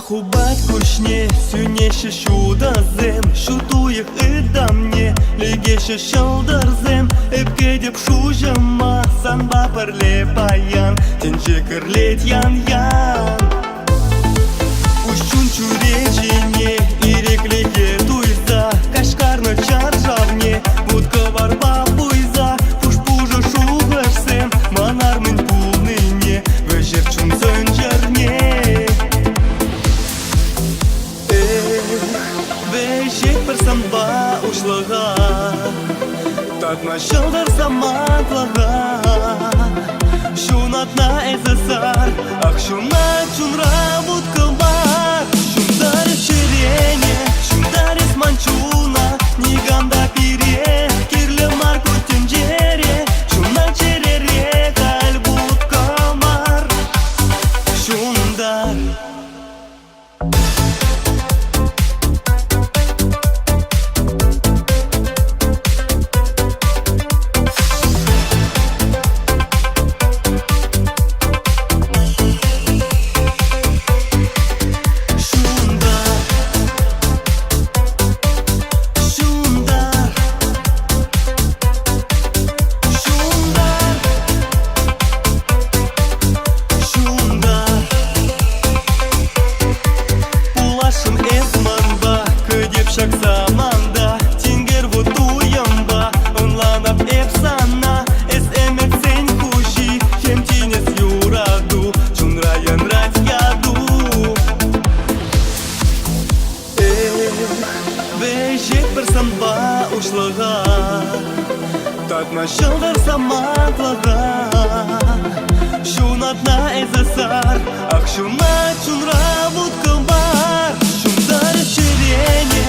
у батькушне сюнеше шудазем, шутуях и дамне, легеше шалдарзем, эпке деп шужама, санба парле паян, тенже кырлет ян-ян. Ущун чуречине, иреклеке туйза, кашкарны чаржавне, будка бар бабуйза, пуш-пужа шугашсем, манармын пулныне, вежер чун сөнжерне. Вежек бір самба ушлыға, татна шылдар саматлыға. Шунатна эзесар, ах шуна чунра будка бар. Шундар ширене, шундар манчуна, ниганда пире, кирле марку тенджере, шуна черере, каль будка мар. Шундар заманда, тингер вутуямба, онланап эпсана, эсэмэк сень хуши, хемтинес юраду, чунраян рать яду. Вежек бір самба ушлыға, татна шылдар саматлыға. Шунатна эзесар, ах шуна чунра будка бар. Шундар ширене,